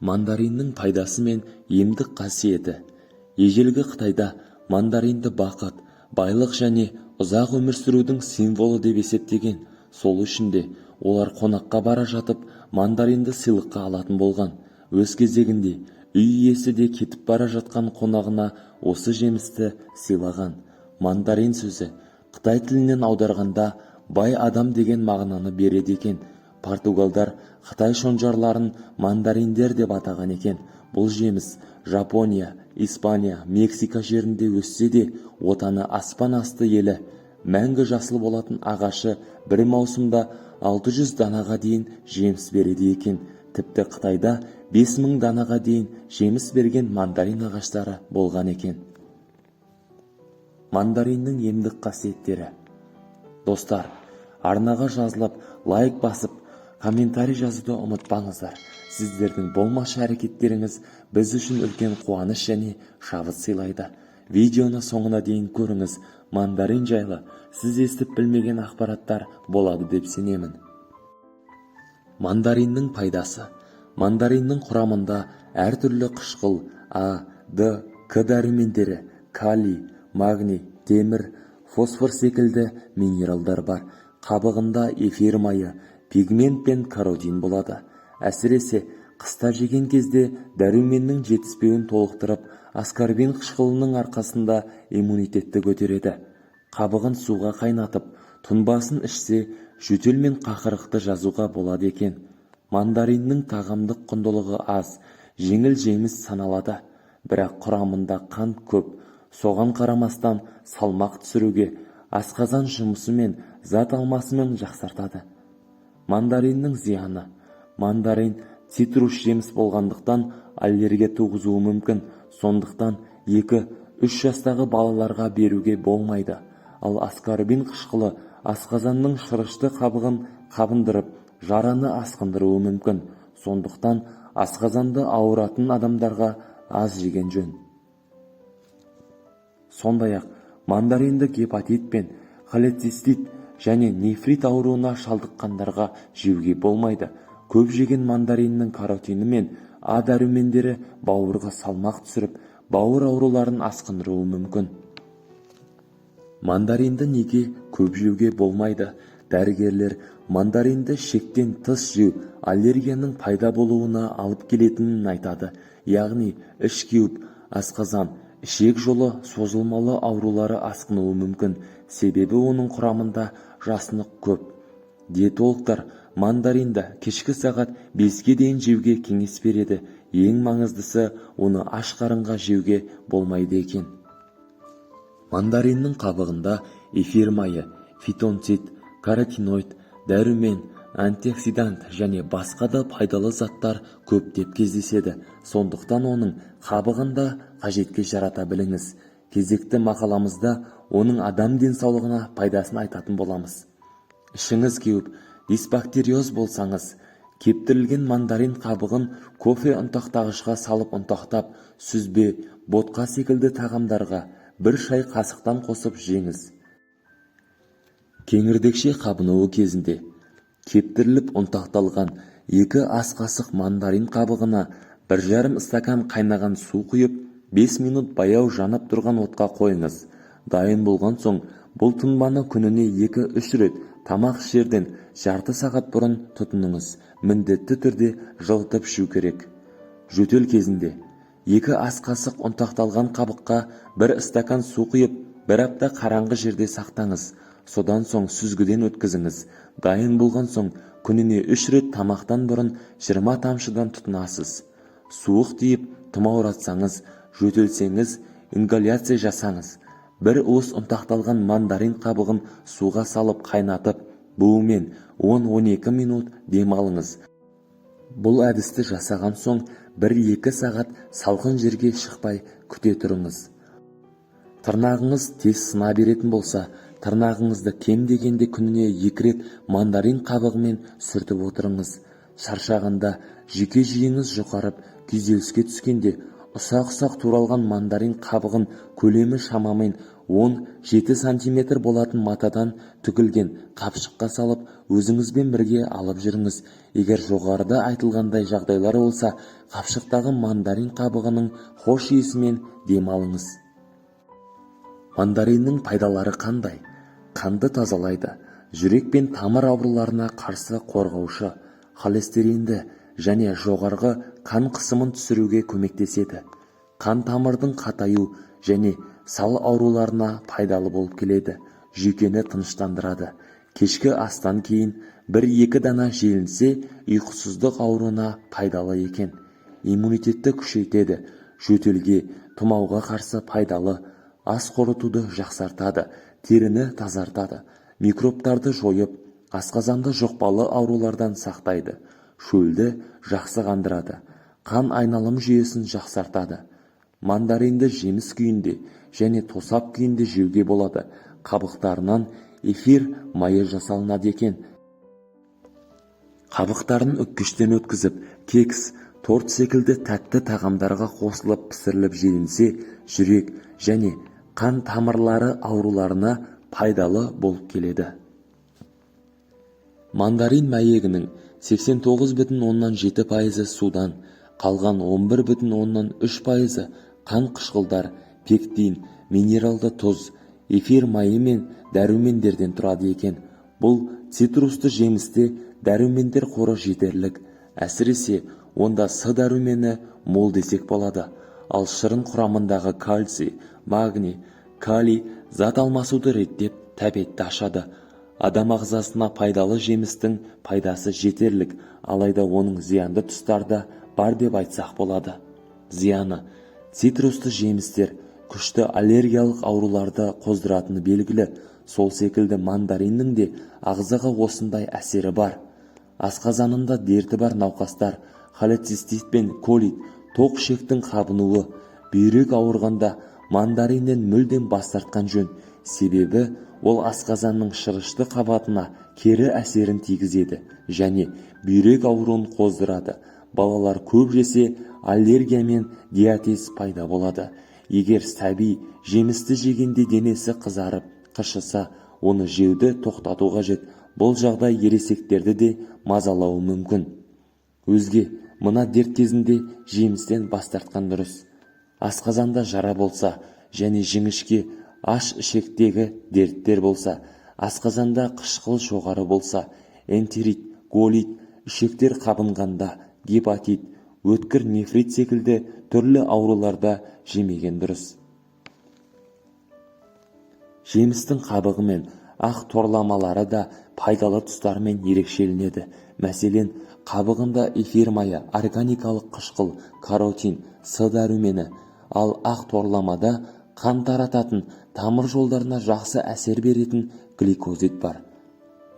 Мандариннің пайдасы мен емдік қасиеті. Ежелгі Қытайда мандаринді бақыт, байлық және ұзақ өмір сүрудің символы деп есептеген. Сол үшін де олар қонаққа бара жатып мандаринді сыйлыққа алатын болған. Өз кезегінде үй иесі де кетіп бара жатқан қонағына осы жемісті сыйлаған. Мандарин сөзі Қытай тілінен аударғанда бай адам деген мағынаны береді екен. Португалдар Қытай шонжарларын мандариндер деп атаған екен. Бұл жеміс Жапония, Испания, Мексика жерінде өссе де, отаны аспан асты елі. Мәңгі жасыл болатын ағашы бір маусымда 600 данаға дейін жеміс береді екен. Тіпті Қытайда 5000 данаға дейін жеміс берген мандарин ағаштары болған екен. Мандариннің емдік қасиеттері. Достар, арнаға жазылып, лайк басып, комментарий жазуды ұмытпаңыздар. Сіздердің болмашы әрекеттеріңіз біз үшін үлкен қуаныш және шабыт сыйлайды. Видеоны соңына дейін көріңіз. Мандарин жайлы сіз естіп білмеген ақпараттар болады деп сенемін. Мандариннің пайдасы. Мандариннің құрамында әртүрлі қышқыл А, Д, К дәрумендері, калий, магний, темір, фосфор секілді минералдар бар. Қабығында эфир майы, пигмент пен каротин болады. Әсіресе қыста жеген кезде дәруменнің жетіспеуін толықтырып, аскорбин қышқылының арқасында иммунитетті көтереді. Қабығын суға қайнатып, тұнбасын ішсе, жөтел мен қақырықты жазуға болады екен. Мандариннің тағамдық құндылығы аз, жеңіл жеміс саналады, бірақ құрамында қант көп. Соған қарамастан салмақ түсіруге, асқазан жұмысы мен зат алмасымен жақсартады. Мандариннің зияны. Мандарин цитрус жеміс болғандықтан аллергия туғызуы мүмкін. Сондықтан 2-3 жастағы балаларға беруге болмайды. Ал аскорбин қышқылы асқазанның шырышты қабығын қабындырып, жараны асқындыруы мүмкін. Сондықтан асқазанды ауыратын адамдарға аз жеген жөн. Сондай-ақ мандаринді гепатит пен холецистит және нефрит ауруына шалдыққандарға жеуге болмайды. Көп жеген мандариннің каротині мен А дәрумендері бауырға салмақ түсіріп, бауыр ауруларын асқындыруы мүмкін. Мандаринді неге көп жеуге болмайды? Дәрігерлер мандаринді шектен тыс жеу аллергияның пайда болуына алып келетінін айтады. Яғни іш кеуіп, асқазан, ішек жолы созылмалы аурулары асқынуы мүмкін. Себебі оның құрамында жасынық көп. Диетологтар мандаринді кешкі сағат 5-ге дейін жеуге кеңес береді. Ең маңыздысы, оны аш қарынға жеуге болмайды екен. Мандариннің қабығында эфир майы, фитонцид, каротиноид, дәрумен, антиоксидант және басқа да пайдалы заттар көптеп кездеседі. Сондықтан оның қабығында қажетке жарата біліңіз. Кезекті мақаламызда оның адам денсаулығына пайдасын айтатын боламыз. Ішіңіз кеуіп, дисбактериоз болсаңыз, кептірілген мандарин қабығын кофе ұнтақтағышқа салып ұнтақтап, сүзбе, ботқа секілді тағамдарға бір шай қасықтан қосып жеңіз. Кеңірдекше қабынуы кезінде кептіріліп ұнтақталған 2 ас қасық мандарин қабығына 1,5 стакан қайнаған су құйып, 5 минут баяу жанып тұрған отқа қойыңыз. Дайын болған соң, бұл тұнбаны күніне 2-3 рет тамақ ішерден жарты сағат бұрын тұтыныңыз. Міндетті түрде жылытып ішу керек. Жөтел кезінде 2 ас қасық ұнтақталған қабыққа 1 стакан су құйып, 1 апта қараңғы жерде сақтаңыз. Содан соң сүзгіден өткізіңіз. Дайын болған соң, күніне 3 рет тамақтан бұрын 20 тамшыдан тұтынасыз. Суық тиіп, тұмауратсаңыз, жөтелсеңіз, ингаляция жасаңыз. 1 уыс ұнтақталған мандарин қабығын суға салып қайнатып, буымен 10-12 минут демалыңыз. Бұл әдісті жасаған соң 1-2 сағат салқын жерге шықпай күте тұрыңыз. Тырнағыңыз тез сына беретін болса, тырнағыңызды кем дегенде күніне 2 рет мандарин қабығымен сүртіп отырыңыз. Шаршағанда, жүйке жүйеңіз жұқарып, күйзеліске түскенде, ұсақ-ұсақ туралған мандарин қабығын көлемі шамамен 10-7 сантиметр болатын матадан түгілген қапшыққа салып өзіңізбен бірге алып жүріңіз. Егер жоғарыда айтылғандай жағдайлар болса, қапшықтағы мандарин қабығының хош иісімен дем алыңыз. Мандариннің пайдалары қандай? Қанды тазалайды, жүрек пен тамыр ауруларына қарсы қорғаушы, холестеринді және жоғарғы қан қысымын түсіруге көмектеседі. Қан тамырдың қатаю және сал ауруларына пайдалы болып келеді. Жүйкені тыныштандырады. Кешкі астан кейін 1-2 дана желінсе, ұйқысыздық ауруына пайдалы екен. Иммунитетті күшейтеді. Жөтелге, тұмауға қарсы пайдалы. Ас қорытуды жақсартады. Теріні тазартады. Микробтарды жойып, асқазанды жұқпалы аурулардан сақтайды. Шөлді жақсы қандырады. Қан айналым жүйесін жақсартады. Мандаринді жеміс күйінде және тосап күйінде жеуге болады. Қабықтарынан эфир майы жасалынады екен. Қабықтарын үккіштен өткізіп, кекс, торт секілді тәтті тағамдарға қосылып пісіріліп желінсе, жүрек және қан тамырлары ауруларына пайдалы болып келеді. Мандарин мәйегінің 89,7% судан, қалған 11,3% қан қышқылдар, пектин, минералды тұз, эфир майы мен дәрумендерден тұрады екен. Бұл цитрусты жемісте дәрумендер қоры жетерлік. Әсіресе онда С дәрумені мол десек болады. Ал шырын құрамындағы кальций, магний, калий зат алмасуды реттеп, тәбетті ашады. Адам ағзасына пайдалы жемістің пайдасы жетерлік, алайда оның зиянды тұстары да бар деп айтсақ болады. Зияны: цитрусты жемістер күшті аллергиялық ауруларды қоздыратыны белгілі. Сол секілді мандариннің де ағзаға осындай әсері бар. Асқазанында дерті бар науқастар холецистит пен колит, тоқ ішектің қабынуы, бүйрек ауырғанда мандариннен мүлдем бас тартқан жөн. Себебі ол асқазанның шырышты қабатына кері әсерін тигізеді және бүйрек ауруын қоздырады. Балалар көп жесе аллергия мен диатез пайда болады. Егер сәби жемісті жегенде денесі қызарып, қышыса, оны жеуді тоқтату қажет. Бұл жағдай ересектерді де мазалауы мүмкін. Өзге, мына дерт кезінде жемістен бас тартқан дұрыс. Асқазанда жара болса және жіңішке, аш ішектегі дерттер болса, асқазанда қышқыл жоғары болса, энтерит, колит, ішектер қабынғанда, гепатит, өткір нефрит секілді түрлі ауруларда жемеген дұрыс. Жемістің қабығы мен ақ торламалары да пайдалы тұстарымен ерекшеленеді. Мәселен, қабығында эфир майы, органикалық қышқыл, каротин, С дәрумені, ал ақ торламада қан тарататын, тамыр жолдарына жақсы әсер беретін гликозид бар.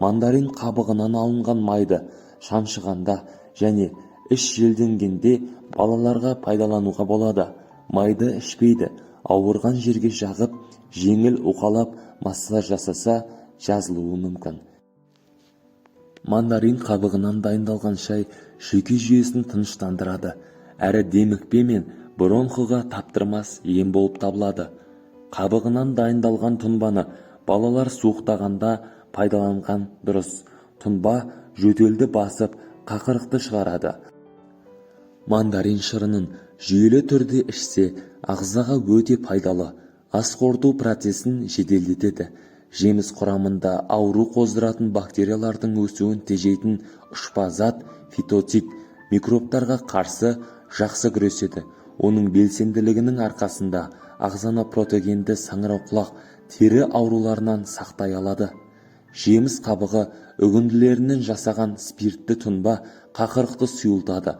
Мандарин қабығынан алынған майды шаншығанда және іш желденгенде балаларға пайдалануға болады. Майды ішпейді, ауырған жерге жағып, жеңіл уқалап массаж жасаса жазылуы мүмкін. Мандарин қабығынан дайындалған шай жүйке жүйесін тыныштандырады, әрі демікпе мен бронхыға таптырмас ем болып табылады. Қабығынан дайындалған тұнбаны балалар суықтағанда пайдаланған дұрыс. Тұнба жөтелді басып, қақырықты шығарады. Мандарин шырынын жүйелі түрде ішсе, ағзаға өте пайдалы. Ас қорыту процесін жеделдетеді. Жеміс құрамында ауру қоздыратын бактериялардың өсуін тежейтін ұшпа зат фитоцит микробтарға қарсы жақсы күреседі. Оның белсенділігінің арқасында ағзаны протогенді саңырауқұлақ тері ауруларынан сақтай алады. Жеміс қабығы үгінділерінен жасаған спиртті тұнба қақырықты сұйылтады.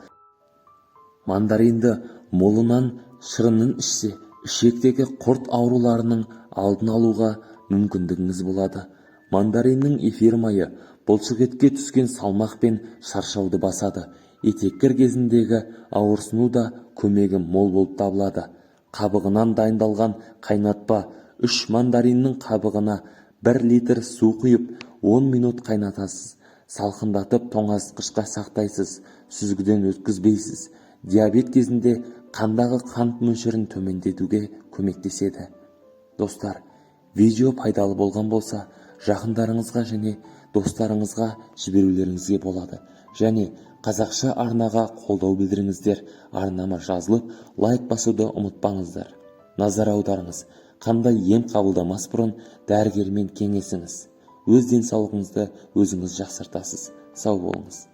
Мандаринді молынан шырынын ішсе, ішектегі құрт ауруларының алдын алуға мүмкіндігіңіз болады. Мандариннің эфир майы бұлшық етке түскен салмақ пен шаршауды басады. Етеккір кезіндегі ауырсыну да көмегі мол болып табылады. Қабығынан дайындалған қайнатпа: 3 мандариннің қабығына 1 литр су құйып 10 минут қайнатасыз. Салқындатып тоңазытқышқа сақтайсыз, сүзгіден өткізбейсіз. Диабет кезінде қандағы қант мөлшерін төмендетуге көмектеседі. Достар, Видео пайдалы болған болса, жақындарыңызға және достарыңызға жіберулеріңізге болады. Және қазақша арнаға қолдау білдіріңіздер. Арнама жазылып, лайк басуды ұмытпаңыздар. Назар аударыңыз, қандай ем қабылдамас бұрын дәрігермен кеңесіңіз. Өз денсаулығыңызды өзіңіз жақсартасыз. Сау болыңыз.